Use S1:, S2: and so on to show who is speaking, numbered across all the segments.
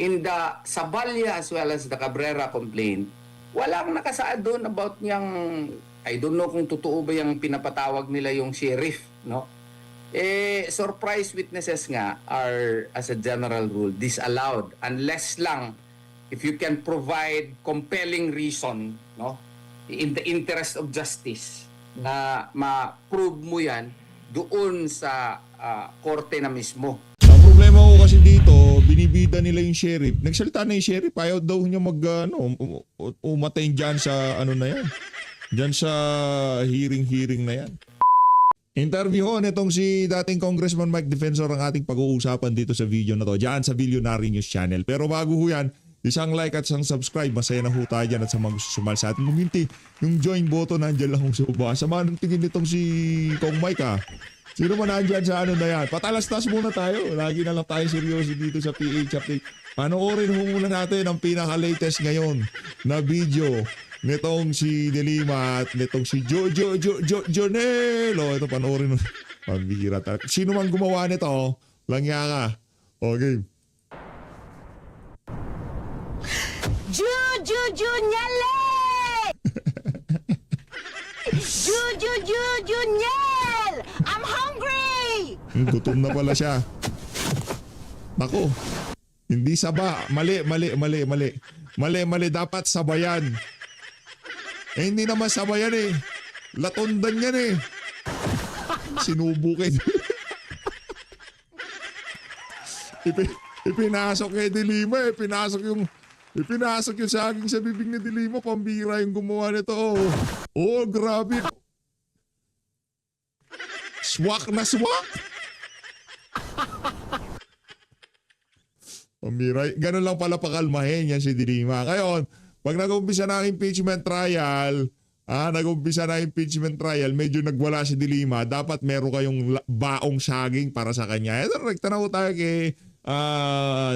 S1: in the Sabalya as well as the Cabrera complaint, walang nakasaad doon about niyang, I don't know kung totoo ba yung pinapatawag nila yung sheriff, no? Surprise witnesses nga are, as a general rule, disallowed unless lang if you can provide compelling reason, no? In the interest of justice, na ma-prove mo yan doon sa korte na mismo.
S2: Ang problema ko kasi dito, binibida nila yung sheriff. Nagsalita na yung sheriff, ayaw daw niya umatay dyan sa ano na yan. Dyan sa hearing na yan. Interview ko nitong si dating Congressman Mike Defensor ang ating pag-uusapan dito sa video na to. Dyan sa Billionaire News Channel. Pero bago ho yan, isang like at isang subscribe. Masaya na ho tayo dyan at sa mga gusto sumali sa ating community. Yung join button, nandyan lang sa baba. Sama ng tingin nitong si Kong Mike ha. Sino man nandyan sa ano na yan? Patalastas muna tayo. Lagi na lang tayo seryoso dito sa PH Update. Panoorin ho muna natin ang pinaka-latest ngayon na video nitong si Delima at nitong si Jonel. O, ito panoorin mo. Pambihira talaga. Sino man gumawa nito, langya ka. Okay.
S3: Junyale! Junyel! I'm hungry!
S2: Gutom na pala siya. Nako. Hindi saba. Mali. Dapat sabayan. Hindi naman sabayan eh. Latundan yan eh. Sinubukin. Ipinasok kay Delima eh. Ipinasok yung saging sa bibig ni Delima. Pambira yung gumawa nito. Oh, grabe. Swak na swak. Pambira. Ganun lang pala pakalmahin yan si Delima. Ngayon, pag nag-umpisa na impeachment trial, medyo nagwala si Delima, dapat meron kayong baong saging para sa kanya. Ito, tanaw tayo kay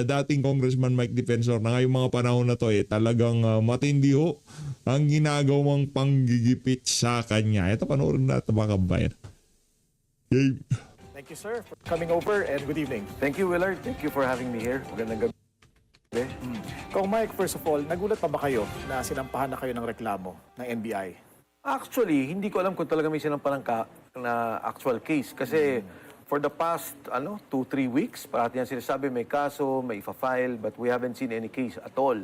S2: dating Congressman Mike Defensor na ngayong mga panahon na to talagang matindi ho ang ginagawang panggigipit sa kanya. Ito, panoorin natin mga kabayan. Okay.
S4: Thank you, sir, for coming over and good evening.
S5: Thank you, Willard. Thank you for having me here. Magandang gabi.
S4: Kung Mike, first of all, nagulat pa ba kayo na sinampahan na kayo ng reklamo ng NBI?
S5: Actually, hindi ko alam kung talaga may sinampahan na actual case. Kasi for the past 2-3 weeks, parati yan sinasabi may kaso, may ifa-file, but we haven't seen any case at all.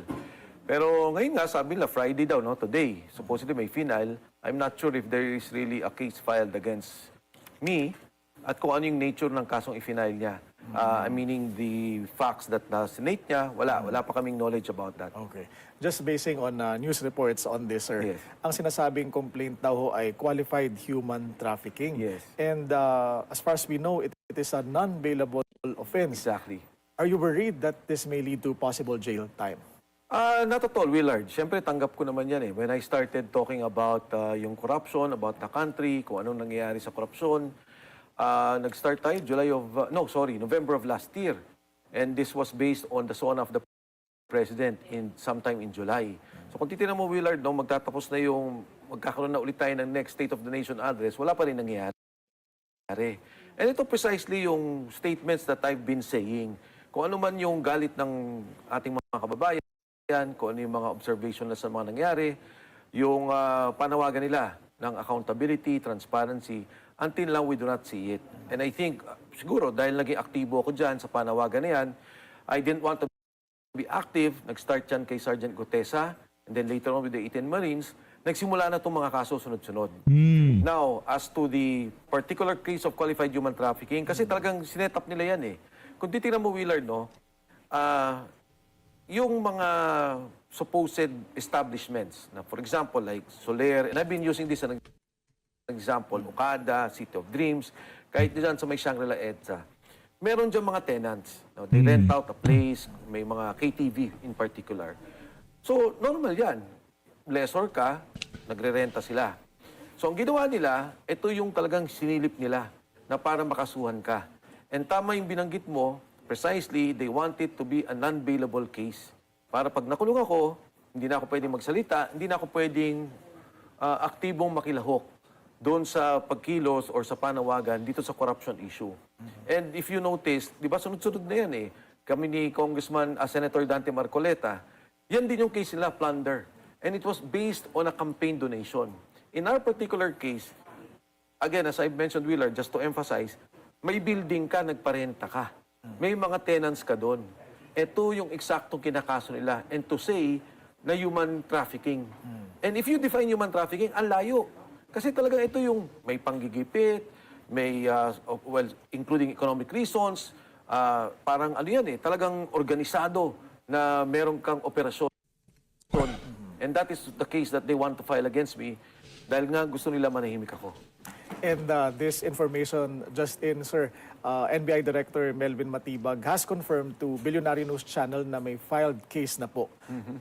S5: Pero ngayon nga, sabi nila Friday daw, today, supposedly may final. I'm not sure if there is really a case filed against me at kung ano yung nature ng kasong i-final niya. Meaning the facts that na-senate niya, wala pa kaming knowledge about that.
S4: Okay. Just basing on news reports on this, sir,
S5: Yes.
S4: ang sinasabing complaint daw ho ay qualified human trafficking.
S5: Yes.
S4: And as far as we know, it is a non-bailable offense.
S5: Exactly.
S4: Are you worried that this may lead to possible jail time?
S5: Not at all, Willard. Siyempre, tanggap ko naman yan eh. When I started talking about yung corruption, about the country, kung anong nangyayari sa korupsyon, nag-start tayo November of last year. And this was based on the SONA of the President sometime in July. So kung titignan mo, Willard, magtatapos na magkakaroon na ulit tayo ng next State of the Nation address, wala pa rin nangyayari. And ito precisely yung statements that I've been saying. Kung ano man yung galit ng ating mga kababayan, kung ano yung mga observation na sa mga nangyari, yung panawagan nila ng accountability, transparency, until now we do not see it. And I think, siguro, dahil naging aktibo ako dyan sa panawagan na yan, I didn't want to be active. Nag-start yan kay Sergeant Gutesa, and then later on with the 18 Marines, nagsimula na itong mga kaso sunod-sunod. Now, as to the particular case of qualified human trafficking, kasi talagang sinetap nila yan eh. Kung titignan mo, Willard, yung mga supposed establishments, na for example, like Soler, and I've been using this as an example, Okada, City of Dreams, kahit dyan sa may Shangri-La EDSA, meron dyan mga tenants. They rent out a place, may mga KTV in particular. So, normal yan. Lessor ka, nagre-renta sila. So, ang ginawa nila, ito yung talagang sinilip nila na para makasuhan ka. And tama yung binanggit mo, precisely, they want it to be a non-bailable case. Para pag nakulong ako, hindi na ako pwedeng magsalita, hindi na ako pwedeng aktibong makilahok doon sa pagkilos or sa panawagan dito sa corruption issue. And if you notice, di ba sunod-sunod na yan eh, kami ni Congressman Senator Dante Marcoleta, yan din yung case nila, plunder. And it was based on a campaign donation. In our particular case, again, as I mentioned, Willard, just to emphasize, may building ka, nagparenta ka. May mga tenants ka doon. Ito yung eksaktong kinakaso nila. And to say na human trafficking. And if you define human trafficking, ang layo. Kasi talagang ito yung may panggigipit, may, well, including economic reasons, parang ano yan talagang organisado na meron kang operasyon. And that is the case that they want to file against me dahil nga gusto nila manahimik ako.
S4: And this information just in, sir, NBI Director Melvin Matibag has confirmed to Billionaire News Channel na may filed case na po.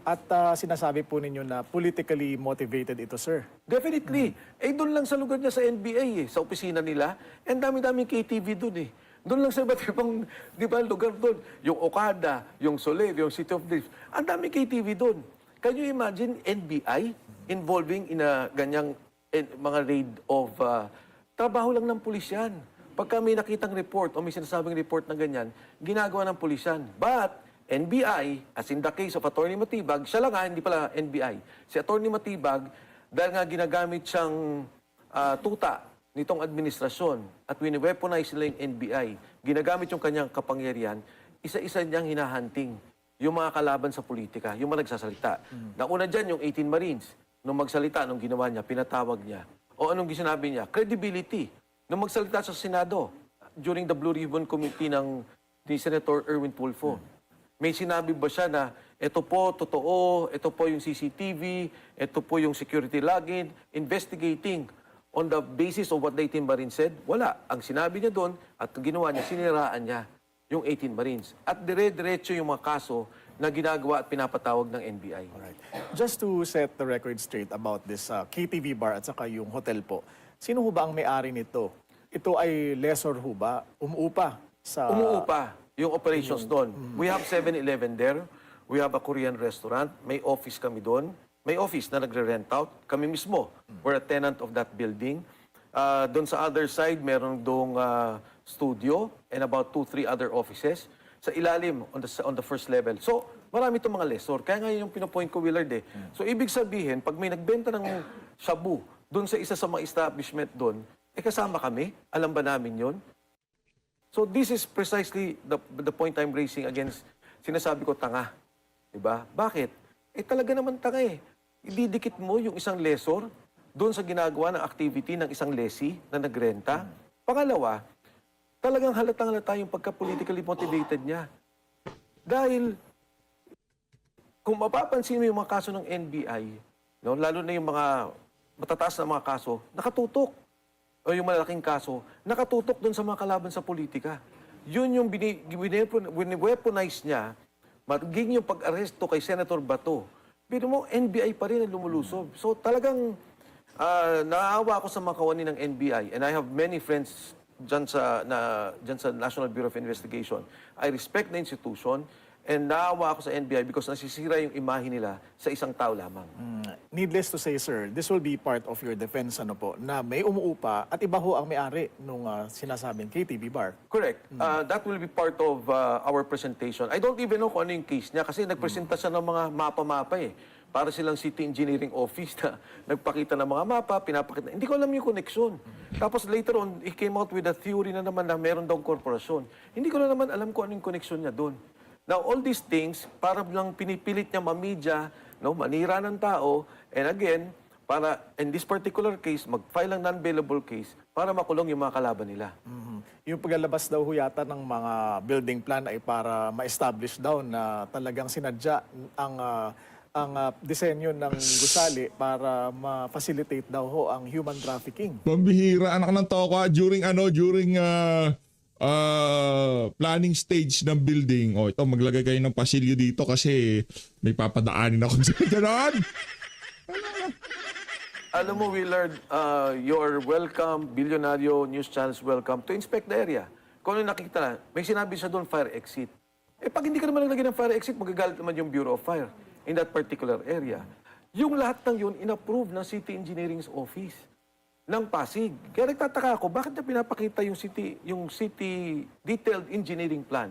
S4: At sinasabi po ninyo na politically motivated ito, sir.
S5: Definitely. Eh, doon lang sa lugar niya sa NBA, sa opisina nila. And dami-daming KTV doon Doon lang sa iba't ibang, di ba, lugar doon. Yung Okada, yung Soleil, yung City of Dreams. Ang daming KTV doon. Can you imagine NBI involving in a ganyang mga raid of trabaho lang ng pulis yan. Pagka may nakitang report o may sinasabing report na ganyan, ginagawa ng pulis yan. But NBI, as in the case of Attorney Matibag, siya lang hindi pala NBI. Si Attorney Matibag, dahil nga ginagamit siyang tuta nitong administrasyon at wini-weaponize nila yung NBI, ginagamit yung kanyang kapangyarihan, isa-isa niyang hinahunting yung mga kalaban sa politika, yung mga nagsasalita. Nauna dyan yung 18 Marines. Nung magsalita, nung ginawa niya, pinatawag niya. O anong sinabi niya? Credibility. Nung magsalita sa Senado, during the Blue Ribbon Committee ni Senator Erwin Tulfo, may sinabi ba siya na ito po, totoo, ito po yung CCTV, ito po yung security login, investigating on the basis of what the 18 Marines said? Wala. Ang sinabi niya doon at ginawa niya, siniraan niya yung 18 Marines. At dire-diretso yung mga kaso na ginagawa at pinapatawag ng NBI.
S4: Alright. Just to set the record straight about this KTV bar at saka yung hotel po, sino ho ba ang may-ari nito? Ito ay lessor ho ba? Umuupa sa...
S5: Umuupa yung operations doon. We have 7-Eleven there. We have a Korean restaurant. May office kami doon. May office na nagre-rent out. Kami mismo, we're a tenant of that building. Doon sa other side, meron doong studio and about 2-3 other offices. Sa ilalim, on the first level. So, marami itong mga lessor. Kaya nga yung pinapoint ko, Willard So, ibig sabihin, pag may nagbenta ng shabu doon sa isa sa mga establishment doon, kasama kami? Alam ba namin yon? So, this is precisely the point I'm raising against sinasabi ko tanga. Diba? Bakit? Talaga naman tanga Ididikit mo yung isang lessor doon sa ginagawa ng activity ng isang lessee na nagrenta. Pangalawa, talagang halatang-halata yung pagka-politically motivated niya. Dahil, kung mapapansin mo yung mga kaso ng NBI, no, lalo na yung mga matataas na mga kaso, nakatutok. O yung malalaking kaso, nakatutok doon sa mga kalaban sa politika. Yun yung weaponize niya, maging yung pag-aresto kay Senator Bato. Pero mo, NBI pa rin ang lumulusob. So talagang naawa ako sa mga kawani ng NBI. And I have many friends dyan sa National Bureau of Investigation. I respect the institution and naawa ako sa NBI because nasisira yung imahe nila sa isang tao lamang.
S4: Needless to say, sir, this will be part of your defense, na may umuupa at iba ho ang may-ari nung sinasabing KTV bar.
S5: Correct. That will be part of our presentation. I don't even know kung ano yung case niya kasi nagpresenta siya ng mga mapa-mapa Para silang city engineering office na nagpakita ng mga mapa, pinapakita. Hindi ko alam yung connection. Tapos later on, he came out with a theory na naman na meron daw korporasyon. Hindi ko na naman alam kung ano yung connection niya doon. Now, all these things, para lang pinipilit niya mamidya, no, manira ng tao, and again, para, in this particular case, mag-file ang non-bailable case para makulong yung mga kalaban nila.
S4: Yung paglalabas daw ho yata ng mga building plan ay para ma-establish daw na talagang sinadya ang disenyo ng gusali para ma-facilitate daw ho ang human trafficking.
S2: Pambihira, anak ng toka, during planning stage ng building. O ito, maglagay kayo ng pasilyo dito kasi may papadaanin ako sa ganon.
S5: Alam mo, Willard, you're welcome, Billionario News Channel is welcome to inspect the area. Kung ano nakikita na, may sinabi siya doon, fire exit. Pag hindi ka naman naglagay ng fire exit, magagalit naman yung Bureau of Fire in that particular area. Yung lahat ng yun, inapprove ng City Engineering's Office ng Pasig. Kaya nagtataka ako, bakit na pinapakita yung city detailed engineering plan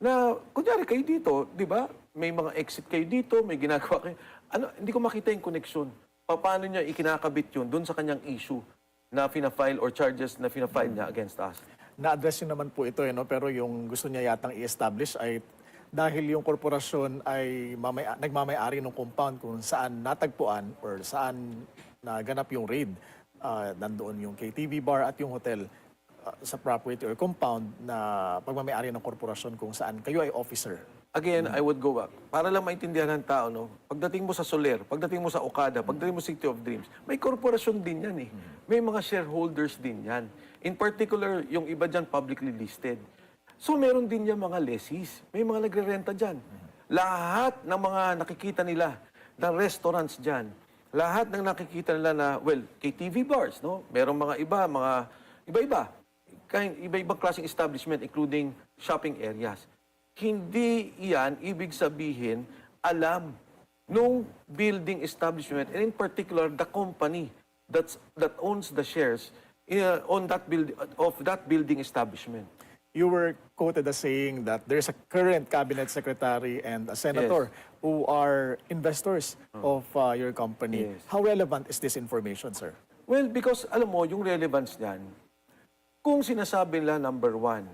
S5: Na, kunyari kayo dito, di ba? May mga exit kayo dito, may ginagawa kayo. Ano, hindi ko makita yung connection. Paano niya ikinakabit yun doon sa kanyang issue na fina-file or charges na fina-file niya against us?
S4: Na-address nyo naman po ito, no? Pero yung gusto niya yatang i-establish ay dahil yung korporasyon ay nagmamay-ari ng compound kung saan natagpuan or saan naganap yung raid. Nandoon yung KTV bar at yung hotel sa property or compound na pagmamay-ari ng korporasyon kung saan kayo ay officer.
S5: Again, I would go back. Para lang maintindihan ng tao, no? Pagdating mo sa Soler, pagdating mo sa Okada, pagdating mo sa City of Dreams, may korporasyon din yan eh. May mga shareholders din yan. In particular, yung iba dyan publicly listed. So meron din yan mga lessees. May mga nagre-renta dyan. Lahat ng mga nakikita nila na restaurants dyan, lahat ng nakikita nila na, well, KTV bars, no? Merong mga iba-iba. Iba-ibang klaseng establishment, including shopping areas. Hindi iyan ibig sabihin alam nung building establishment, and in particular the company that owns the shares on that building establishment.
S4: You were quoted as saying that there's a current cabinet secretary and a senator who are investors of your company.
S5: Yes.
S4: How relevant is this information, sir?
S5: Well, because alam mo, yung relevance niyan, kung sinasabi nila number one,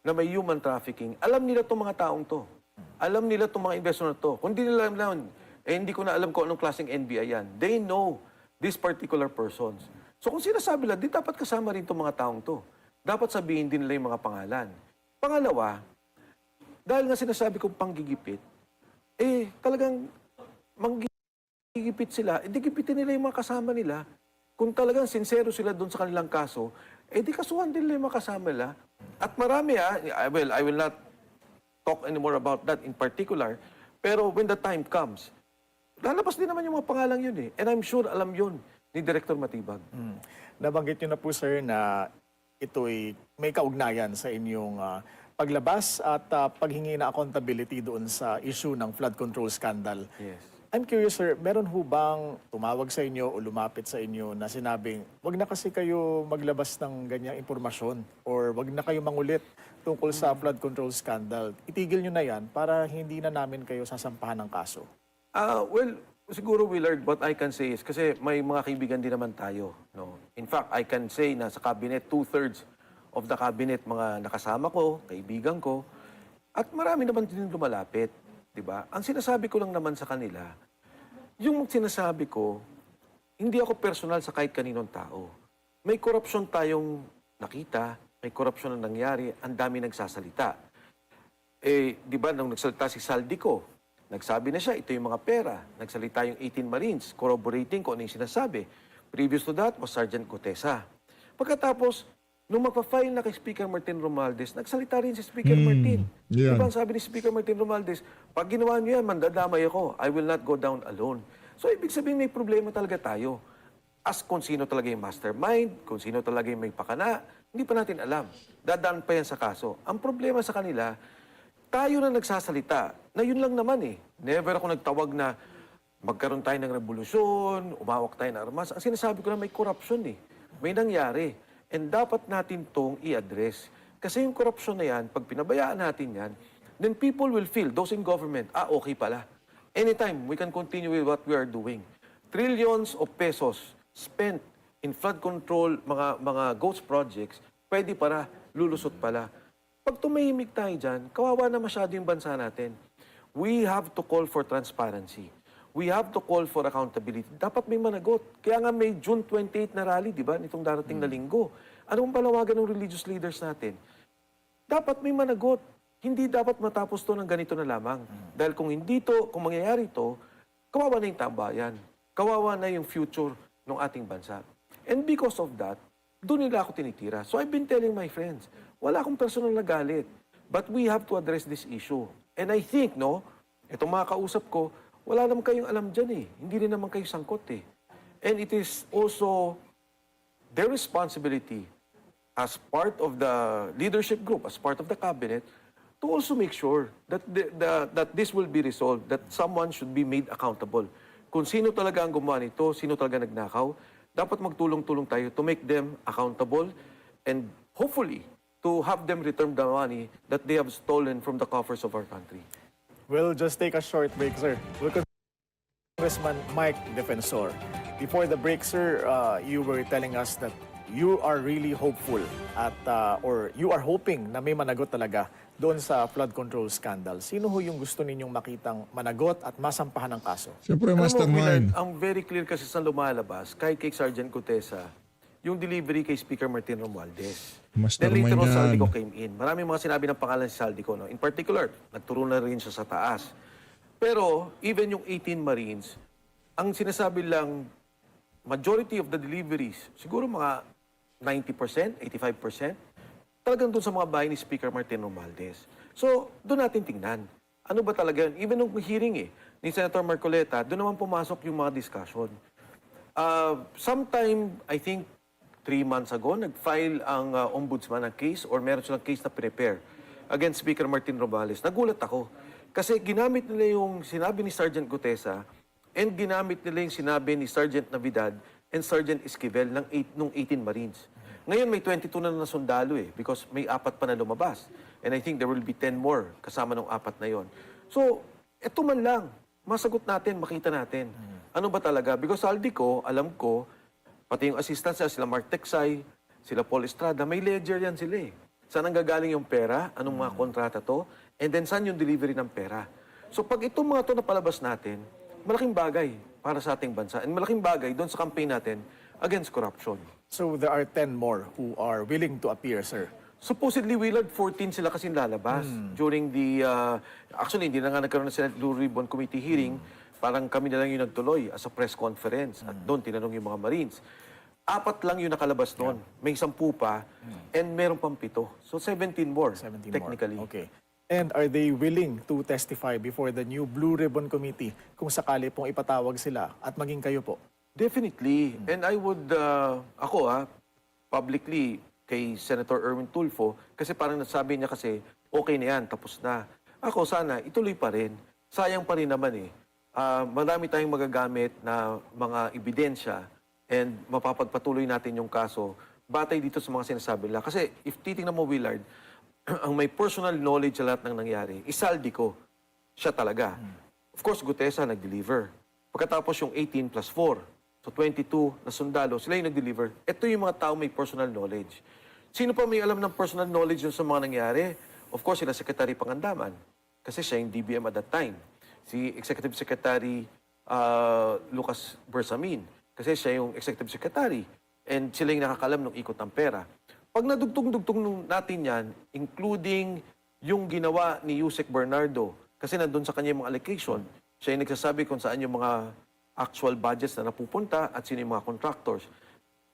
S5: na may human trafficking, alam nila itong mga taong to. Alam nila itong mga investor na to. Kung di nila alam, hindi ko na alam kung anong klaseng NBI yan. They know these particular persons. So kung sinasabi nila, di dapat kasama rin itong mga taong to. Dapat sabihin din nila yung mga pangalan. Pangalawa, dahil nga sinasabi kong panggigipit, talagang manggigipit sila, di gipitin nila yung mga kasama nila. Kung talagang sincero sila doon sa kanilang kaso, di kasuhan din nila yung mga kasama nila. At marami I will not talk anymore about that in particular, pero when the time comes, lalabas din naman yung mga pangalang yun eh. And I'm sure alam yun ni Director Matibag.
S4: Nabanggit nyo na po, sir, na ito'y may kaugnayan sa inyong paglabas at paghingi na accountability doon sa issue ng flood control scandal.
S5: Yes.
S4: I'm curious, sir, meron ho bang tumawag sa inyo o lumapit sa inyo na sinabing, wag na kasi kayo maglabas ng ganyang impormasyon or wag na kayo mangulit tungkol sa flood control scandal. Itigil nyo na yan para hindi na namin kayo sasampahan ng kaso.
S5: Well, siguro, Willard, what I can say is, kasi may mga kaibigan din naman tayo. No? In fact, I can say na sa cabinet, 2/3 of the cabinet, mga nakasama ko, kaibigan ko, at marami naman din lumalapit. Diba? Ang sinasabi ko lang naman sa kanila, yung sinasabi ko, hindi ako personal sa kahit kaninong tao. May korupsyon tayong nakita, may korupsyon na nangyari, ang dami nagsasalita. Di ba, nung nagsalita si Saldico, nagsabi na siya, ito yung mga pera. Nagsalita yung 18 Marines, corroborating ko ano yung sinasabi. Previous to that was Sergeant Cotesa. Pagkatapos, nung magpa-file na kay Speaker Martin Romualdez, nagsalita rin si Speaker Martin.
S2: Yeah.
S5: Diba ang sabi ni Speaker Martin Romualdez, pag ginawa niyo yan, mandadamay ako. I will not go down alone. So, ibig sabihin may problema talaga tayo. As kung sino talaga yung mastermind, kung sino talaga yung may pakana, hindi pa natin alam. Dadaan pa yan sa kaso. Ang problema sa kanila, tayo na nagsasalita, na yun lang naman eh. Never ako nagtawag na magkaroon tayo ng revolusyon, umawak tayo ng armas. Ang sinasabi ko na may corruption eh. May nangyari. And dapat natin tong i-address. Kasi yung corruption na yan, pag pinabayaan natin yan, then people will feel, those in government, okay pala. Anytime, we can continue with what we are doing. Trillions of pesos spent in flood control, mga ghost projects, pwede para, lulusot pala. Pag tumahimik tayo dyan, kawawa na masyado yung bansa natin. We have to call for transparency. We have to call for accountability. Dapat may managot. Kaya nga may June 28 na rally, di ba? Nitong darating na linggo. Anong palawagan ng religious leaders natin? Dapat may managot. Hindi dapat matapos to ng ganito na lamang. Dahil kung hindi to, kung mangyayari to, kawawa na yung tambayan. Kawawa na yung future ng ating bansa. And because of that, doon nila ako tinitira. So I've been telling my friends, wala akong personal na galit. But we have to address this issue. And I think, no, itong mga kausap ko, wala naman kayong alam dyan eh. Hindi rin naman kayo sangkot eh. And it is also their responsibility as part of the leadership group, as part of the cabinet, to also make sure that that this will be resolved, that someone should be made accountable. Kung sino talaga ang gumawa nito, sino talaga nagnakaw, dapat magtulong-tulong tayo to make them accountable and hopefully to have them return the money that they have stolen from the coffers of our country.
S4: We'll just take a short break, sir. Congressman Mike Defensor. Before the break, sir, you were telling us that you are really hopeful at or you are hoping na may managot talaga doon sa flood control scandal. Sino ho yung gusto ninyong makitang managot at masampahan ng kaso?
S2: Siyempre,
S5: Alam mo,
S2: mastermind.
S5: Willard, ang very clear kasi sa lumalabas, kahit kay Sergeant Cutesa, yung delivery kay Speaker Martin Romualdez. Then
S2: Mastermind
S5: later on,
S2: yan.
S5: Saldico came in. Maraming mga sinabi ng pangalan si Saldico. No? In particular, nagturo na rin siya sa taas. Pero, even yung 18 Marines, ang sinasabi lang, majority of the deliveries, siguro mga 90%, 85%, talagang doon sa mga bahay ni Speaker Martin Romualdez. So, doon natin tingnan. Ano ba talaga yun? Even nung hearing ni Senator Marcoleta, doon naman pumasok yung mga discussion. Sometime, I think, 3 months ago, nag-file ang ombudsman ng case or meron silang case na prepare against Speaker Martin Romualdez. Nagulat ako. Kasi ginamit nila yung sinabi ni Sergeant Gutesa and ginamit nila yung sinabi ni Sergeant Navidad and Sergeant Esquivel nung 18 Marines. Ngayon may 22 na sundalo because may 4 pa na lumabas. And I think there will be 10 more kasama ng 4 na yon. So, eto man lang, masagot natin, makita natin. Ano ba talaga? Because Saldico, alam ko, pati yung assistants sila Mark Texay, sila Paul Estrada, may ledger yan sila. Saan ang gagaling yung pera? Anong mga kontrata to? And then saan yung delivery ng pera? So pag itong mga to napalabas natin, malaking bagay para sa ating bansa. And malaking bagay doon sa campaign natin against corruption.
S4: So there are 10 more who are willing to appear, sir.
S5: Supposedly, Willard, 14 sila kasing lalabas during the... actually, hindi na nga nagkaroon ng Senate Blue Ribbon Committee hearing. Parang kami na lang yung nagtuloy as a press conference. At doon, tinanong yung mga Marines. 4 lang yung nakalabas doon. May 10 pa. And meron pang 7. So, 17 more,
S4: 17
S5: technically.
S4: more. Okay. And are they willing to testify before the new Blue Ribbon Committee kung sakali pong ipatawag sila at maging kayo po?
S5: Definitely. And I would, publicly, kay Senator Erwin Tulfo, kasi parang nasabi niya kasi, okay na yan, tapos na. Ako sana, ituloy pa rin. Sayang pa rin naman marami tayong magagamit na mga ebidensya and mapapagpatuloy natin yung kaso batay dito sa mga sinasabi nila. Kasi if titingnan mo, Willard, ang may personal knowledge sa lahat ng nangyari, Saldico, siya talaga. Of course, Gutesa nag-deliver. Pagkatapos yung 18 plus 4, so 22 na sundalo, sila yung nag-deliver. Ito yung mga tao may personal knowledge. Sino pa may alam ng personal knowledge yun sa mga nangyari? Of course, sila Secretary Pangandaman. Kasi siya yung DBM at that time. Si Executive Secretary Lucas Bersamin. Kasi siya yung Executive Secretary. And sila yung nakakalam ng ikot ng pera. Pag nadugtong-dugtong natin yan, including yung ginawa ni Yusek Bernardo, kasi nandun sa kanya yung mga allocation, siya yung nagsasabi kung saan yung mga actual budgets na napupunta at sino yung mga contractors.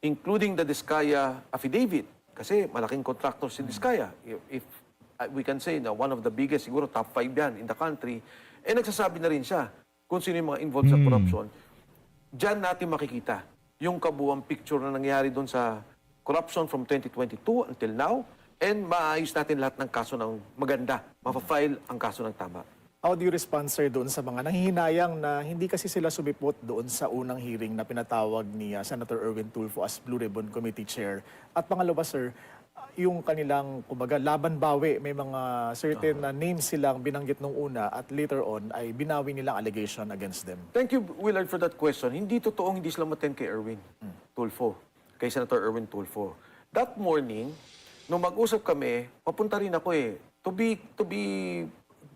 S5: Including the Diskaya affidavit. Kasi malaking contractor si Diskaya. If we can say na one of the biggest, siguro top 5 yan in the country, nagsasabi na rin siya kung sino yung mga involved sa corruption. Diyan natin makikita yung kabuuang picture na nangyari doon sa corruption from 2022 until now and maayos natin lahat ng kaso ng maganda. Mapafile ang kaso ng tama.
S4: How do you respond, sir, doon sa mga nanghihinayang na hindi kasi sila sumipot doon sa unang hearing na pinatawag ni Senator Erwin Tulfo as Blue Ribbon Committee Chair? At pangalawa, sir, yung kanilang, kumbaga, laban bawi, may mga certain names silang binanggit nung una at later on ay binawi nilang allegation against them.
S5: Thank you, Willard, for that question. Hindi totoong hindi sila maten kay Erwin Tulfo, kay Senator Erwin Tulfo. That morning, nung mag-usap kami, papunta rin ako To be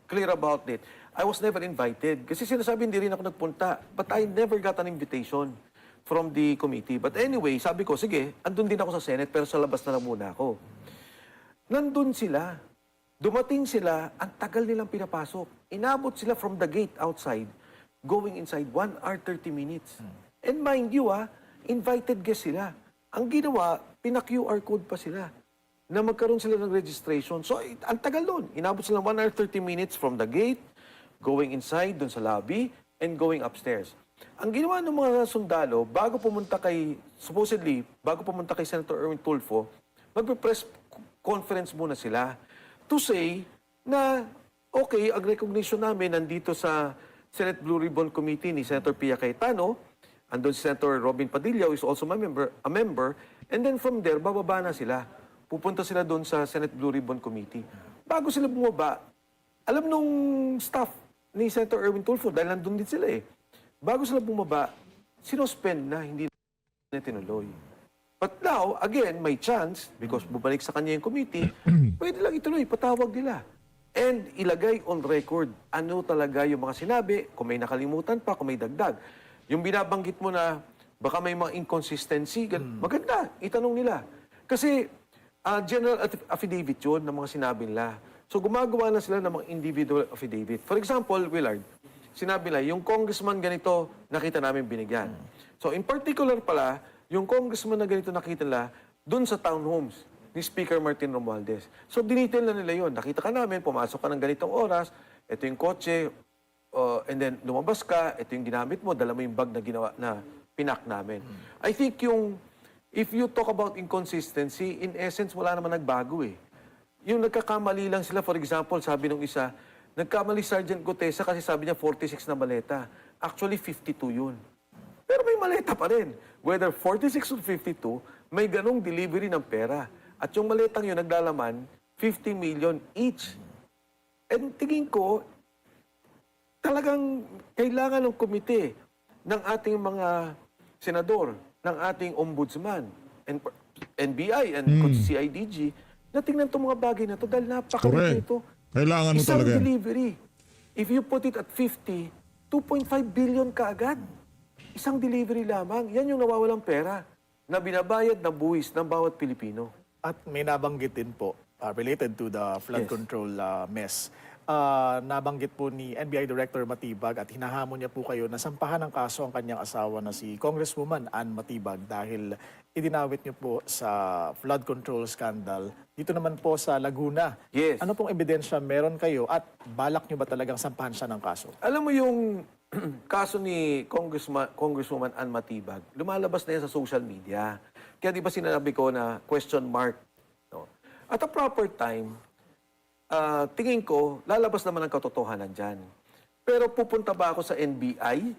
S5: clear about it, I was never invited. Kasi sinasabi hindi rin ako nagpunta. But I never got an invitation from the committee. But anyway, sabi ko, sige, andun din ako sa Senate, pero sa labas na lang muna ako. Nandun sila. Dumating sila, ang tagal nilang pinapasok. Inabot sila from the gate outside, going inside 1 hour 30 minutes. And mind you, invited guest sila. Ang ginawa, pina-QR code pa sila na magkaroon sila ng registration. So, ang tagal doon. Inabot sila 1 hour 30 minutes from the gate, going inside, doon sa lobby, and going upstairs. Ang ginawa ng mga sundalo, supposedly, bago pumunta kay Senator Erwin Tulfo, magpe-press conference muna sila to say na, okay, ang recognition namin nandito sa Senate Blue Ribbon Committee ni Senator Pia Cayetano, andun si Senator Robin Padilla, who is also a member, and then from there, bababa na sila. pupunta sila doon sa Senate Blue Ribbon Committee. Bago sila bumaba, alam nung staff ni Senator Erwin Tulfo, dahil nandun din sila eh. Bago sila bumaba, sinospend na, hindi na tinuloy. But now, again, may chance, because bubalik sa kanya yung committee, pwede lang ituloy, patawag nila. And ilagay on record ano talaga yung mga sinabi, kung may nakalimutan pa, kung may dagdag. Yung binabanggit mo na baka may mga inconsistency, maganda, itanong nila. Kasi general affidavit yun ng mga sinabi nila. So gumagawa na sila ng mga individual affidavit. For example, Willard, sinabi nila, yung congressman ganito, nakita namin binigyan. So in particular pala, yung congressman na ganito nakita nila, dun sa townhomes ni Speaker Martin Romualdez. So dinitain na nila yun. Nakita ka namin, pumasok ka ng ganitong oras, ito yung kotse, and then lumabas ka, ito yung ginamit mo, dala mo yung bag na ginawa na pinak namin. I think yung, if you talk about inconsistency, in essence, wala naman nagbago eh. Yung nagkakamali lang sila, for example, sabi nung isa, nagkamali Sergeant Gutesa kasi sabi niya 46 na maleta. Actually, 52 yun. Pero may maleta pa rin. Whether 46 or 52, may ganong delivery ng pera. At yung maletang yun, naglalaman, 50 million each. And tingin ko, talagang kailangan ng komite ng ating mga senador, ng ating ombudsman, and NBI, and CIDG, na tingnan itong mga bagay na ito dahil napakalaki ito.
S2: Kailangan mo
S5: Isang
S2: talaga yan.
S5: delivery. If you put it at 50, 2.5 billion kaagad. Isang delivery lamang. Yan yung nawawalang pera na binabayad na buwis ng bawat Pilipino.
S4: At may nabanggit din po, related to the flood
S5: Yes.
S4: control mess. Nabanggit po ni NBI Director Matibag at hinahamon niya po kayo na sampahan ng kaso ang kanyang asawa na si Congresswoman Ann Matibag dahil idinawit niyo po sa flood control scandal. Dito naman po sa Laguna.
S5: Yes.
S4: Ano pong ebidensya meron kayo at balak niyo ba talagang sampahan siya ng kaso?
S5: Alam mo yung kaso ni Congresswoman Ann Matibag, lumalabas na yan sa social media. Kaya di ba sinabi ko na question mark? No? At a proper time, tingin ko, lalabas naman ang katotohanan dyan. Pero pupunta ba ako sa NBI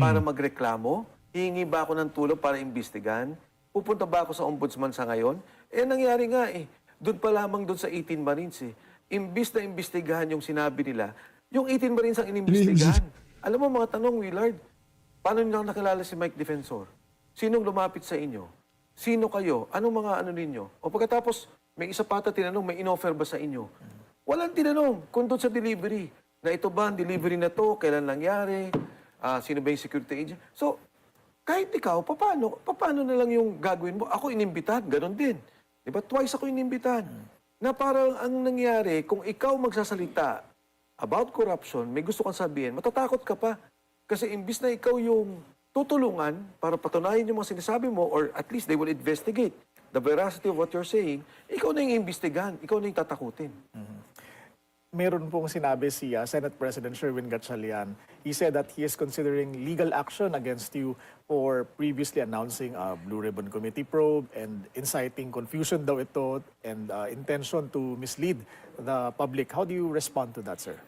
S5: para magreklamo? Hihingi ba ako ng tulong para imbestigan? Pupunta ba ako sa ombudsman sa ngayon? Nangyari nga eh. Doon pa lamang doon sa 18 Marines eh. Imbis na imbestigahan yung sinabi nila, yung 18 Marines ang inimbestigahan. Alam mo mga tanong, Willard, paano niyo nakilala si Mike Defensor? Sinong lumapit sa inyo? Sino kayo? Anong mga ano ninyo? O pagkatapos, may isa pa tinanong, may inoffer ba sa inyo? Walang tinanong kung doon sa delivery. Na ito ba ang delivery na to? Kailan nangyari? Sino ba yung security agent? So, kahit ikaw, paano na lang yung gagawin mo? Ako inimbitahan, ganun din. Diba? Twice ako inimbitahan. Na parang ang nangyari, kung ikaw magsasalita about corruption, may gusto kang sabihin, matatakot ka pa. Kasi imbis na ikaw yung tutulungan para patunayan yung mga sinasabi mo, or at least they will investigate the veracity of what you're saying, ikaw na yung imbestigahan, ikaw na yung tatakutin.
S4: Meron pong sinabi si Senate President Sherwin Gatchalian. He said that he is considering legal action against you for previously announcing a Blue Ribbon Committee probe and inciting confusion daw ito and intention to mislead the public. How do you respond to that, sir?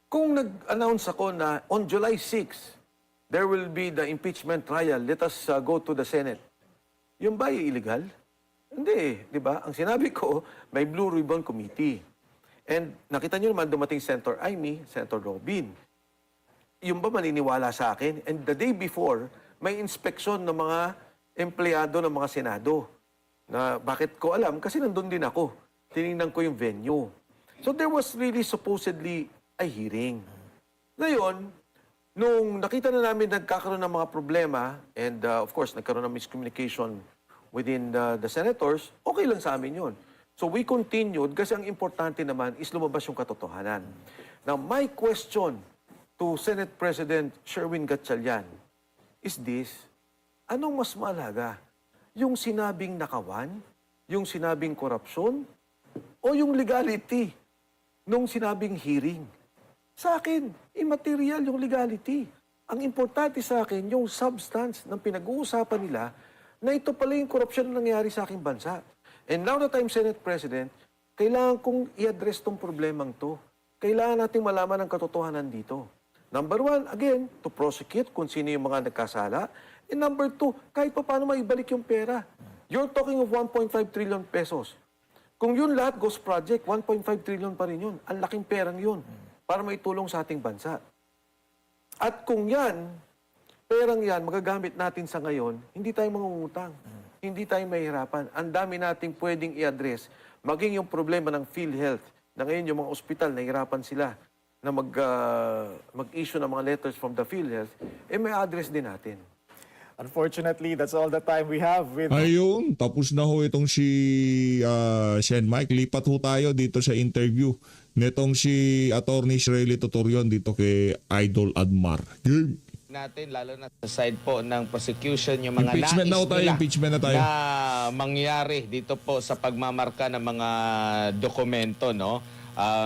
S5: Kung nag-announce ako na on July 6, there will be the impeachment trial, let us go to the Senate. Yung ba ay illegal? Hindi, di ba? Ang sinabi ko, may Blue Ribbon Committee. And nakita nyo naman dumating Senator Amy, Senator Robin. Yung ba maniniwala sa akin? And the day before, may inspeksyon ng mga empleyado ng mga Senado. Na bakit ko alam? Kasi nandun din ako. Tinignan ko yung venue. So there was really supposedly a hearing. Ngayon, nung nakita na namin nagkakaroon ng mga problema, and of course, nagkaroon ng miscommunication within the senators, okay lang sa amin yun. So we continued kasi ang importante naman is lumabas yung katotohanan. Now, my question to Senate President Sherwin Gatchalian is this: anong mas mahalaga? Yung sinabing nakawan? Yung sinabing korupsyon? O yung legality nung sinabing hearing? Sa akin, immaterial yung legality. Ang importante sa akin, yung substance ng pinag-uusapan nila na ito pala yung korupsyon na nangyari sa aking bansa. And now that I'm Senate President, kailangan kong i-address tong problemang to. Kailangan nating malaman ang katotohanan dito. Number one, again, to prosecute kung sino yung mga nagkasala. And number two, kahit pa paano maibalik yung pera. You're talking of 1.5 trillion pesos. Kung yun lahat ghost project, 1.5 trillion pa rin yun. Ang laking perang yun para maitulong sa ating bansa. At kung yan, perang yan, magagamit natin sa ngayon, hindi tayo mangungutang. Hindi tayo mahihirapan. Ang dami nating pwedeng i-address. Maging yung problema ng PhilHealth, na ngayon yung mga ospital, nahihirapan sila na mag-issue ng mga letters from the PhilHealth, may address din natin.
S4: Unfortunately, that's all the time we have with
S2: Ayun, tapos na ho itong si Sen Mike. Lipat ho tayo dito sa interview nitong si Attorney Shirley Tutorion dito kay Idol Admar. Game.
S6: Natin lalo na sa side po ng prosecution yung mga
S2: Impeachment na ho tayo,
S6: nila
S2: impeachment na tayo.
S6: na mangyari dito po sa pagmamarka ng mga dokumento, no?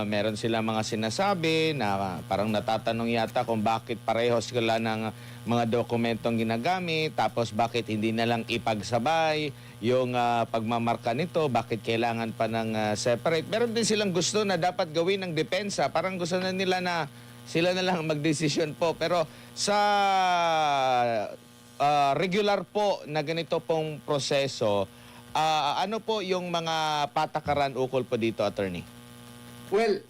S6: Meron silang mga sinasabi na parang natatanong yata kung bakit parehos sila ng mga dokumentong ginagamit, tapos bakit hindi na lang ipagsabay yung pagmamarka nito, bakit kailangan pa ng separate. Meron din silang gusto na dapat gawin ng depensa, parang gusto na nila na sila na lang magdesisyon po. Pero sa regular po na ganito pong proseso, ano po yung mga patakaran ukol po dito, Attorney?
S1: Well,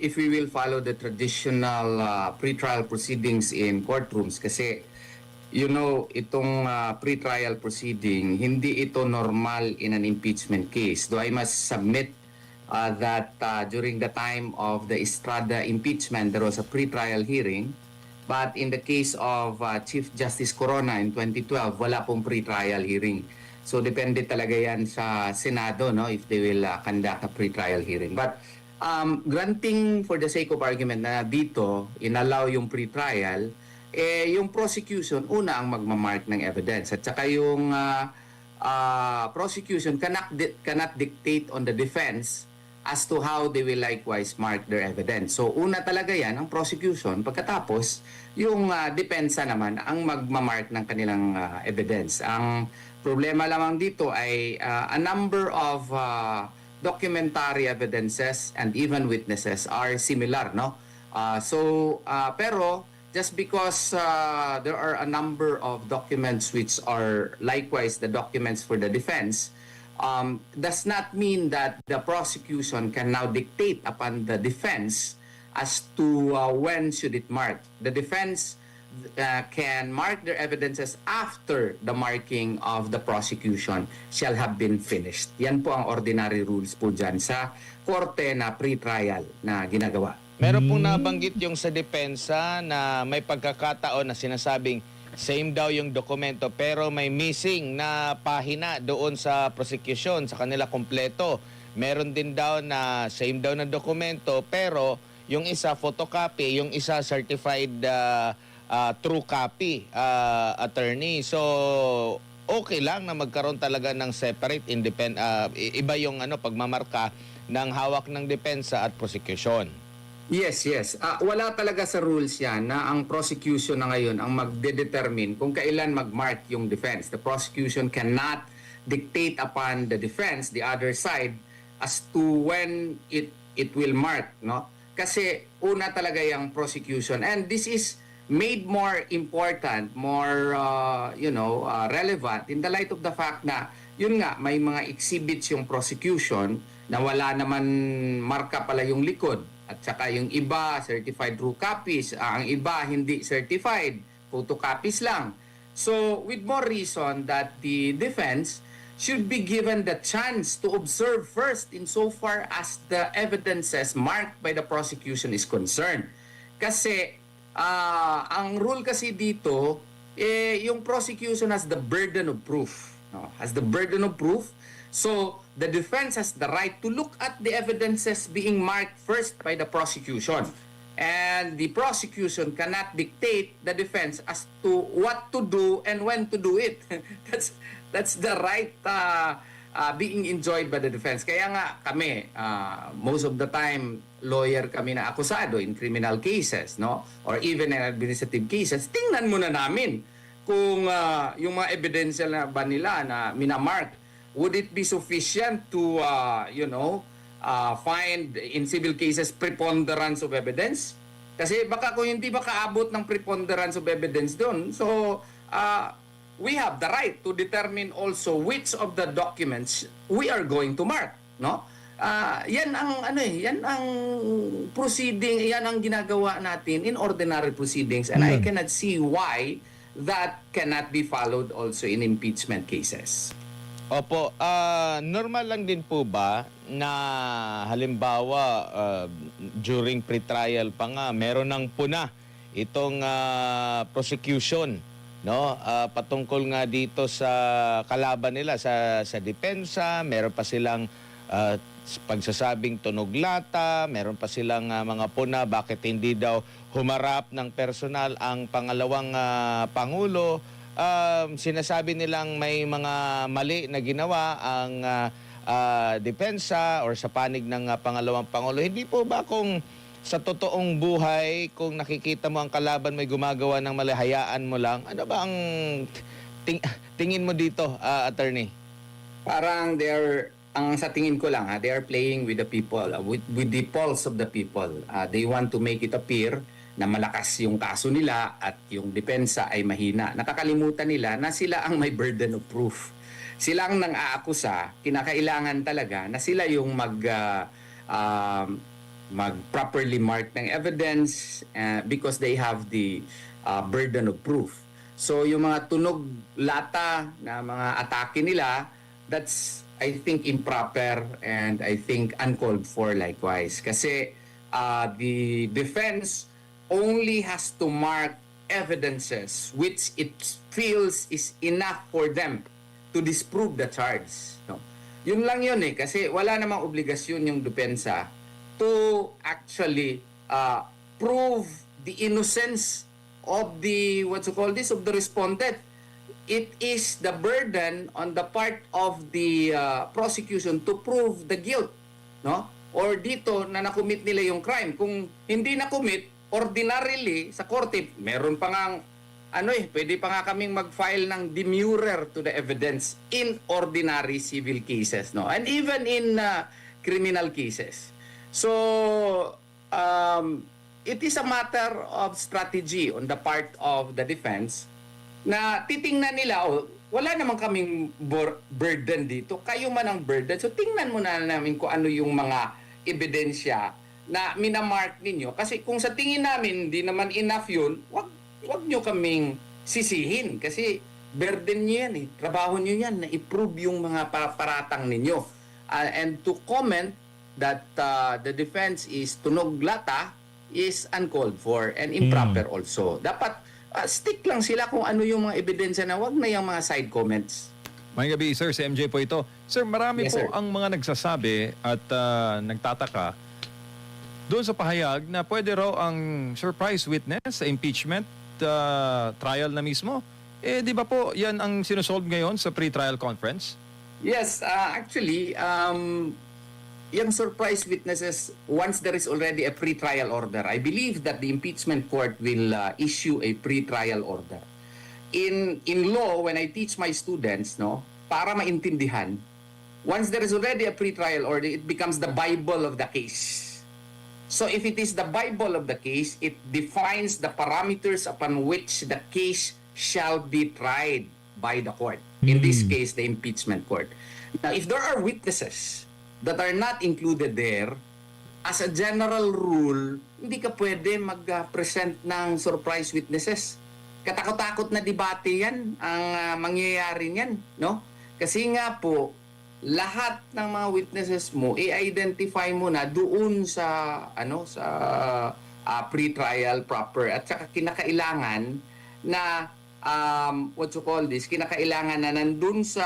S1: if we will follow the traditional pre-trial proceedings in courtrooms, kasi you know, itong pre-trial proceeding, hindi ito normal in an impeachment case. Though I must submit that during the time of the Estrada impeachment, there was a pre-trial hearing. But in the case of Chief Justice Corona in 2012, wala pong pre-trial hearing. So depende talaga yan sa Senado, no, if they will conduct a pre-trial hearing. But granting for the sake of argument na dito inallow yung pre-trial, yung prosecution una ang magmamark ng evidence, at saka yung prosecution cannot dictate on the defense as to how they will likewise mark their evidence. So una talaga yan ang prosecution, pagkatapos yung depensa naman ang magmamark ng kanilang evidence. Ang problema lamang dito ay a number of documentary evidences and even witnesses are similar, no? Pero just because there are a number of documents which are likewise the documents for the defense, does not mean that the prosecution can now dictate upon the defense as to when should it mark. The defense can mark their evidences after the marking of the prosecution shall have been finished. Yan po ang ordinary rules po dyan sa korte na pre-trial na ginagawa.
S6: Meron pong nabanggit yung sa depensa na may pagkakataon na sinasabing same daw yung dokumento pero may missing na pahina doon sa prosecution, sa kanila kompleto. Meron din daw na same daw na dokumento pero yung isa photocopy, yung isa certified true copy, attorney. So okay lang na magkaroon talaga ng separate iba yung pagmamarka ng hawak ng depensa at prosecution.
S1: Yes. Wala talaga sa rules yan na ang prosecution na ngayon ang magde-determine kung kailan mag-mark yung defense. The prosecution cannot dictate upon the defense, the other side, as to when it will mark, no? Kasi una talaga yung prosecution, and this is made more important, more relevant in the light of the fact na yun nga, may mga exhibits yung prosecution na wala naman marka pala yung likod. At saka yung iba, certified true copies. Ang iba, hindi certified. Photocopies lang. So, with more reason that the defense should be given the chance to observe first insofar as the evidences marked by the prosecution is concerned. Kasi, ang rule kasi dito, yung prosecution has the burden of proof. No? Has the burden of proof. So, the defense has the right to look at the evidences being marked first by the prosecution. And the prosecution cannot dictate the defense as to what to do and when to do it. That's the right being enjoyed by the defense. Kaya nga kami, most of the time, lawyer kami na akusado in criminal cases, no? Or even in administrative cases, tingnan muna namin kung yung mga ebidensya na ba nila na minamark, would it be sufficient to, find in civil cases preponderance of evidence? Kasi baka kung hindi baka abot ng preponderance of evidence doon. So, we have the right to determine also which of the documents we are going to mark. no? Yan ang yan ang proceeding, yan ang ginagawa natin in ordinary proceedings, and I cannot see why that cannot be followed also in impeachment cases.
S6: Opo, normal lang din po ba na halimbawa during pretrial pa nga meron ng puna itong prosecution, no? Patungkol nga dito sa kalaban nila sa depensa, meron pa silang pagsasabing tunog lata, meron pa silang mga puna bakit hindi daw humarap ng personal ang pangalawang pangulo. Sinasabi nilang may mga mali na ginawa ang depensa or sa panig ng pangalawang pangulo. Hindi po ba kung sa totoong buhay, kung nakikita mo ang kalaban may gumagawa ng mali, hayaan mo lang? Ano ba ang tingin mo dito, attorney?
S1: Parang sa tingin ko lang, they are playing with the people, with the pulse of the people. They want to make it appear na malakas yung kaso nila at yung depensa ay mahina. Nakakalimutan nila na sila ang may burden of proof. Sila ang nang-aakusa, kinakailangan talaga na sila yung mag-properly mark ng evidence because they have the burden of proof. So yung mga tunog lata na mga atake nila, that's I think improper and I think uncalled for likewise. Kasi the defense only has to mark evidences which it feels is enough for them to disprove the charge. No? Yun lang yun kasi wala namang obligasyon yung depensa to actually prove the innocence of the, of the respondent. It is the burden on the part of the prosecution to prove the guilt, no? Or dito na nakumit nila yung crime. Kung hindi nakumit, ordinarily sa korte, meron pa ngang pwede pa nga kaming mag-file ng demurrer to the evidence in ordinary civil cases, no? And even in criminal cases. So it is a matter of strategy on the part of the defense na titingnan nila, wala naman kaming burden dito, kayo man ang burden. So tingnan muna namin kung ano yung mga ebidensya na minamark ninyo. Kasi kung sa tingin namin hindi naman enough yun, wag nyo kaming sisihin. Kasi burden nyo yan trabaho nyo yan na i-prove yung mga paratang ninyo. And to comment that the defense is tunog lata is uncalled for and improper also. Dapat stick lang sila kung ano yung mga ebidensya na wag na yung mga side comments.
S7: Mayang gabi, sir. Si MJ po ito. Sir, marami
S1: Yes,
S7: po
S1: sir.
S7: ang mga nagsasabi at nagtataka doon sa pahayag na pwede raw ang surprise witness sa impeachment trial na mismo. Di ba po yan ang sinusolve ngayon sa pre-trial conference?
S1: Yes, actually, yung surprise witnesses, once there is already a pre-trial order, I believe that the impeachment court will issue a pre-trial order. In law, when I teach my students, para maintindihan, once there is already a pre-trial order, it becomes the Bible of the case. So if it is the Bible of the case, it defines the parameters upon which the case shall be tried by the court. In this case, the impeachment court. Now, if there are witnesses that are not included there, as a general rule, hindi ka pwede mag-present ng surprise witnesses. Katakot-takot na debate yan ang mangyayari niyan, no? Kasi nga po, lahat ng mga witnesses mo i-identify mo na doon sa pre-trial proper at saka kinakailangan na kinakailangan na nandun sa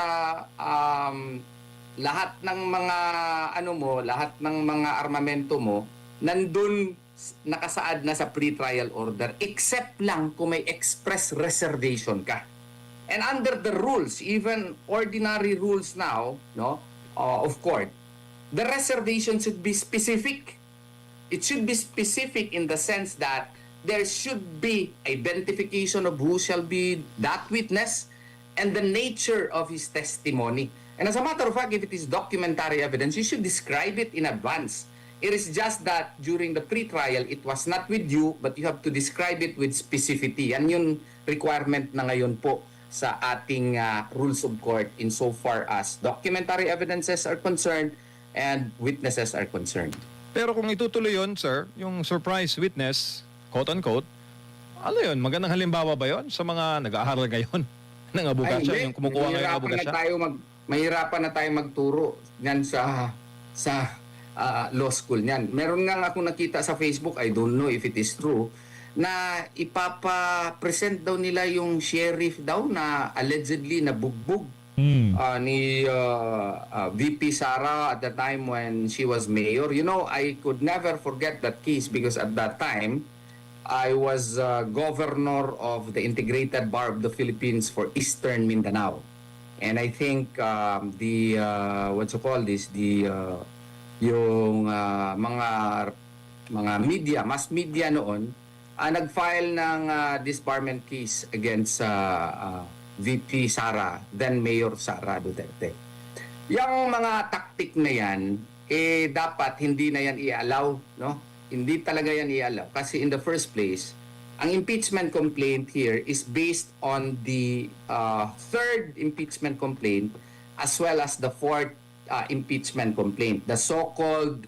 S1: lahat ng mga lahat ng mga armamento mo nandun nakasaad na sa pre-trial order except lang kung may express reservation ka. And under the rules, even ordinary rules now, of court, the reservation should be specific. It should be specific in the sense that there should be identification of who shall be that witness and the nature of his testimony. And as a matter of fact, if it is documentary evidence, you should describe it in advance. It is just that during the pre-trial, it was not with you, but you have to describe it with specificity. Yan yung requirement na ngayon po sa ating rules of court insofar as documentary evidences are concerned and witnesses are concerned.
S7: Pero kung itutuloy yun, sir, yung surprise witness, quote-unquote, ano yun? Magandang halimbawa ba yun sa mga nag-aaral ngayon ng abogacya,
S1: Ay,
S7: yung kumukuha ngayon ng
S1: mahirapan na
S7: abogacya?
S1: mahirapan na tayo magturo niyan sa law school niyan. Meron nga ako nakita sa Facebook, I don't know if it is true, na ipapa-present daw nila yung sheriff daw na allegedly nabugbog ni VP Sara at the time when she was mayor. You know, I could never forget that case because at that time, I was governor of the Integrated Bar of the Philippines for Eastern Mindanao. And I think yung mga media, mass media noon, nag-file ng disbarment case against VP Sara, then Mayor Sara Duterte. Yung mga tactic na yan, dapat hindi na yan i-allow, no? Hindi talaga yan i-allow. Kasi in the first place, ang impeachment complaint here is based on the third impeachment complaint as well as the fourth impeachment complaint. The so-called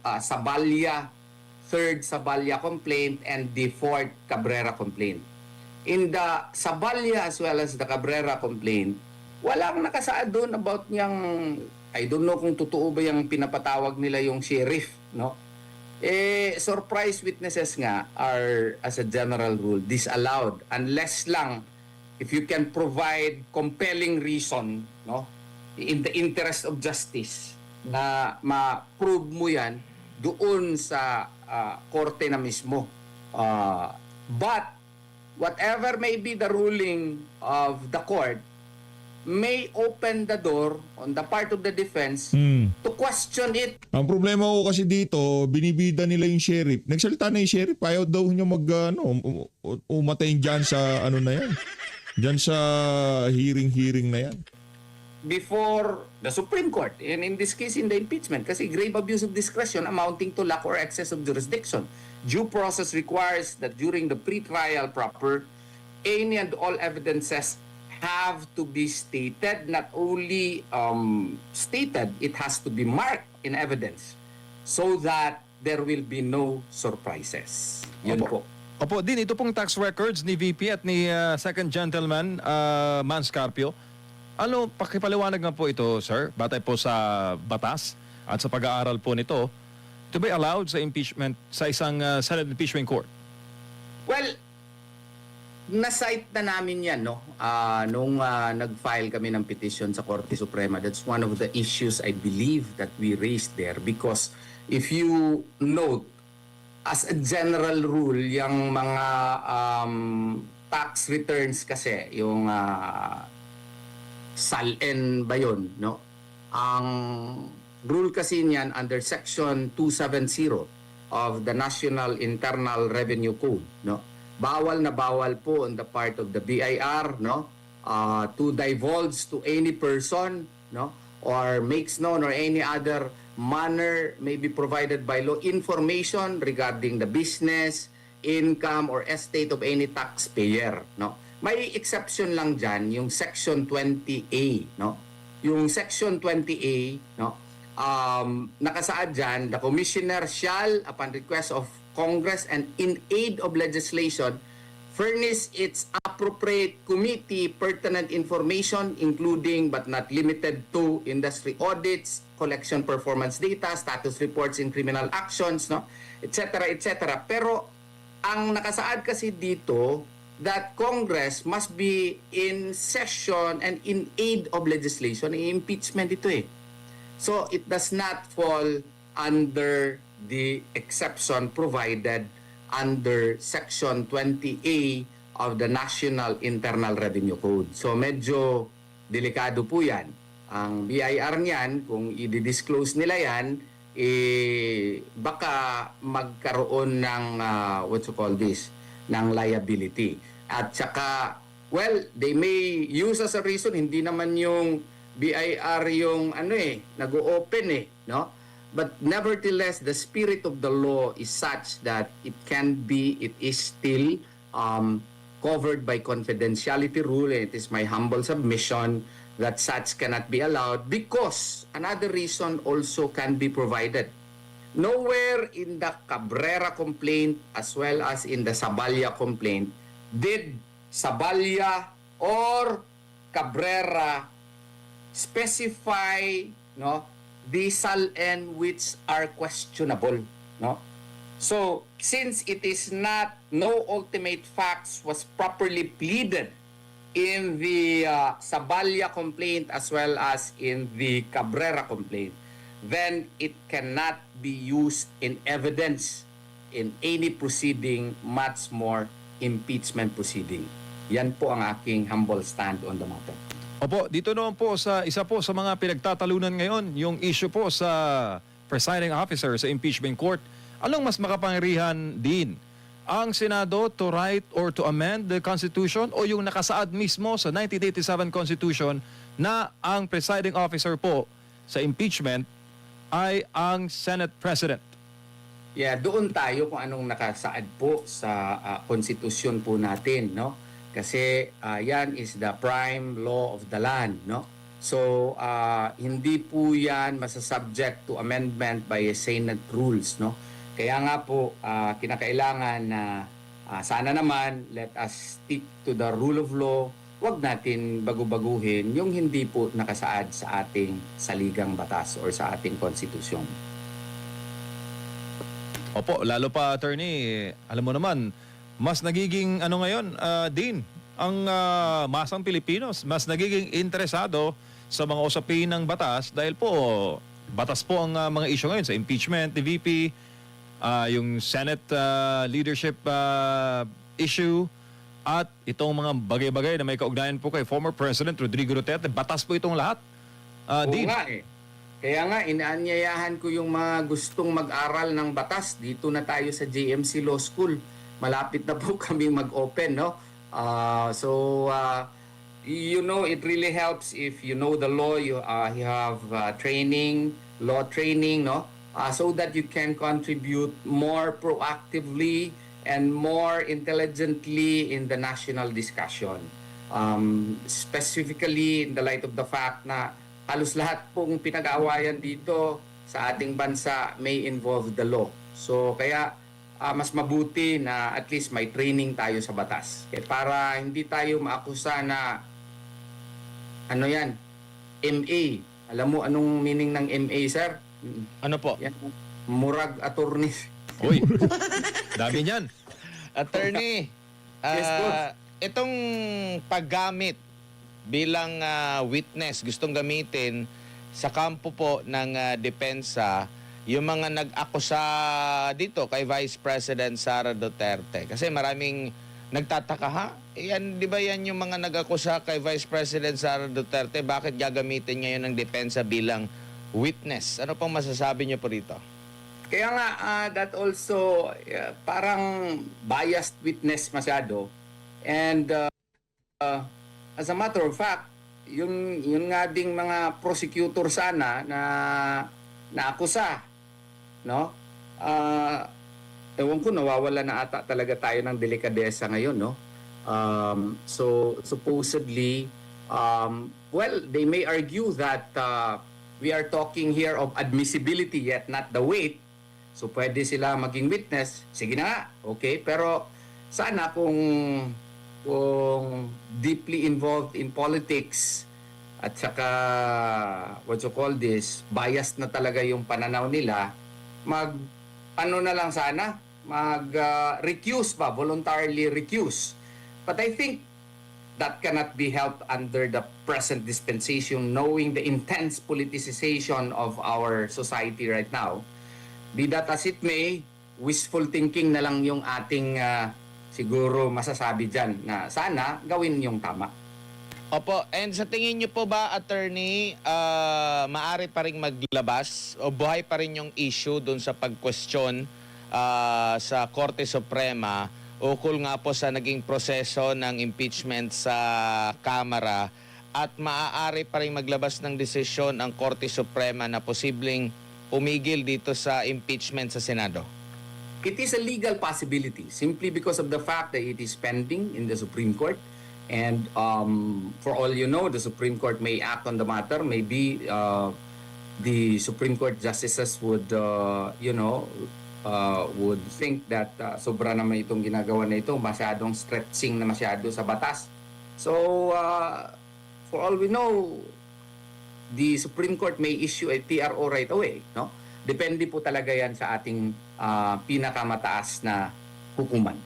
S1: third Sabalya complaint and the fourth Cabrera complaint. In the Sabalya as well as the Cabrera complaint, walang nakasaad doon about yung, I don't know kung totoo ba yung pinapatawag nila yung sheriff, no? Surprise witnesses nga are, as a general rule, disallowed unless lang if you can provide compelling reason, no, in the interest of justice, na ma-prove mo yan doon sa korte na mismo. But whatever may be the ruling of the court may open the door on the part of the defense to question it.
S2: Ang problema ko kasi dito, binibida nila yung sheriff. Nagsalita na yung sheriff, ayaw daw niya umatay dyan sa na yan. Dyan sa hearing na yan.
S1: Before the Supreme Court, and in this case in the impeachment, kasi grave abuse of discretion amounting to lack or excess of jurisdiction. Due process requires that during the pre-trial proper, any and all evidences have to be stated, not only stated, it has to be marked in evidence so that there will be no surprises. Yun po.
S7: Opo, din ito pong tax records ni VP at ni Second Gentleman Manscarpio. Ano, pakipaliwanag nga po ito, sir, batay po sa batas at sa pag-aaral po nito, to be allowed sa impeachment sa isang Senate impeachment court?
S1: Well, na-cite na namin yan, no? Nung nag-file kami ng petition sa Korte Suprema. That's one of the issues I believe that we raised there because if you note, as a general rule, yung mga tax returns kasi, yung SALN ba yun, no? Ang rule kasi niyan under Section 270 of the National Internal Revenue Code, no? Bawal na bawal po on the part of the BIR, no? To divulge to any person, no? Or makes known or any other manner may be provided by law information regarding the business, income, or estate of any taxpayer, no? May exception lang dyan, yung Section 20A, no? Yung Section 20A, no? Nakasaad dyan, the Commissioner shall, upon request of Congress and in aid of legislation, furnish its appropriate committee pertinent information, including but not limited to industry audits, collection performance data, status reports in criminal actions, no? Etc., etc. Pero ang nakasaad kasi dito, that Congress must be in session and in aid of legislation. Impeachment ito eh. So it does not fall under the exception provided under Section 20A of the National Internal Revenue Code. So medyo delikado po yan. Ang BIR niyan, kung i-disclose nila yan, baka magkaroon ng, ng liability. At saka, well, they may use as a reason, hindi naman yung BIR yung nag-o-open no? But nevertheless, the spirit of the law is such that it is still covered by confidentiality rule. And it is my humble submission that such cannot be allowed because another reason also can be provided. Nowhere in the Cabrera complaint as well as in the Saballa complaint did Saballa or Cabrera specify the SALN which are questionable. So since it is not, no ultimate facts was properly pleaded in the Saballa complaint as well as in the Cabrera complaint, then it cannot be used in evidence in any proceeding, much more impeachment proceeding. Yan po ang aking humble stand on the matter.
S7: Opo, dito naman po sa isa po sa mga pinagtatalunan ngayon, yung issue po sa presiding officer sa impeachment court. Anong mas makapangyarihan din? Ang Senado to write or to amend the Constitution o yung nakasaad mismo sa 1987 Constitution na ang presiding officer po sa impeachment ay ang Senate President?
S1: Yeah, doon tayo kung anong nakasaad po sa konstitusyon po natin, no? Kasi yan is the prime law of the land, no? So hindi po yan masasubject to amendment by a Senate rules, no? Kaya nga po kinakailangan na sana naman let us stick to the rule of law. Huwag natin bagu-baguhin yung hindi po nakasaad sa ating saligang batas or sa ating konstitusyon.
S7: Opo, lalo pa attorney, alam mo naman, mas nagiging ngayon, Dean, ang masang Pilipinos, mas nagiging interesado sa mga usapin ng batas dahil po, batas po ang mga issue ngayon sa impeachment, the VP, yung Senate leadership issue, at itong mga bagay-bagay na may kaugnayan po kay former President Rodrigo Duterte, batas po itong lahat.
S1: Oo
S7: Dean.
S1: nga eh. Kaya nga, inaanyayahan ko yung mga gustong mag-aral ng batas. Dito na tayo sa JMC Law School. Malapit na po kami mag-open, no? It really helps if you know the law, you have training, law training, no? So that you can contribute more proactively and more intelligently in the national discussion. Specifically in the light of the fact na halos lahat pong pinag-aawayan dito sa ating bansa may involve the law. So kaya mas mabuti na at least may training tayo sa batas. Para hindi tayo maakusa na MA. Alam mo anong meaning ng MA, sir?
S6: Ano po?
S1: Yan, murag attorney.
S7: Uy, dami niyan.
S6: Attorney,
S1: Yes, boss.
S6: itong paggamit bilang witness, gustong gamitin sa kampo po ng depensa, yung mga nag-akusa dito kay Vice President Sara Duterte. Kasi maraming nagtataka, ha? Yan, di ba yan yung mga nag-akusa kay Vice President Sara Duterte? Bakit gagamitin ngayon ng depensa bilang witness? Ano pong masasabi niyo po rito?
S1: Kaya nga, that also parang biased witness masyado. And as a matter of fact, yung nga ding mga prosecutor sana na naakusa, no? Ewan ko, nawawala na ata talaga tayo ng delikadesa ngayon, no? So supposedly, they may argue that we are talking here of admissibility yet not the weight. So pwede sila maging witness. Sige na nga, okay. Pero sana kung deeply involved in politics at saka biased na talaga yung pananaw nila, recuse ba, voluntarily recuse. But I think that cannot be helped under the present dispensation, knowing the intense politicization of our society right now. Be that as it may, wishful thinking na lang yung ating siguro masasabi dyan na sana gawin yung tama.
S6: Opo, and sa tingin niyo po ba, attorney, maaari pa rin maglabas o buhay pa rin yung issue dun sa pag-question sa Korte Suprema ukol nga po sa naging proseso ng impeachment sa Kamara at maaari pa rin maglabas ng desisyon ang Korte Suprema na posibleng umigil dito sa impeachment sa Senado?
S1: It is a legal possibility simply because of the fact that it is pending in the Supreme Court And for all you know, the Supreme Court may act on the matter. Maybe the Supreme Court justices would, would think that sobra naman itong ginagawa na ito, masyadong stretching na masyado sa batas. So, for all we know, the Supreme Court may issue a PRO right away, no? Depende po talaga yan sa ating pinakamataas na hukuman.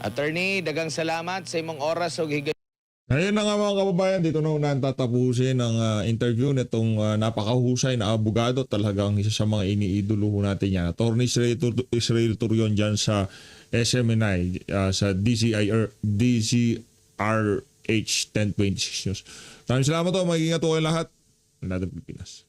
S6: Attorney, dagang salamat sa imong oras ug higay.
S2: Ngayon na nga mga kababayan, dito na unahan tatapusin ang interview nitong napakahusay na abogado. Talagang isa sa mga iniidolo natin yan. Attorney Israel Turion dyan sa SMNI, sa DZRH 1026 News. Maraming salamat po. Mag-ingat po kayo lahat. Another Pilipinas.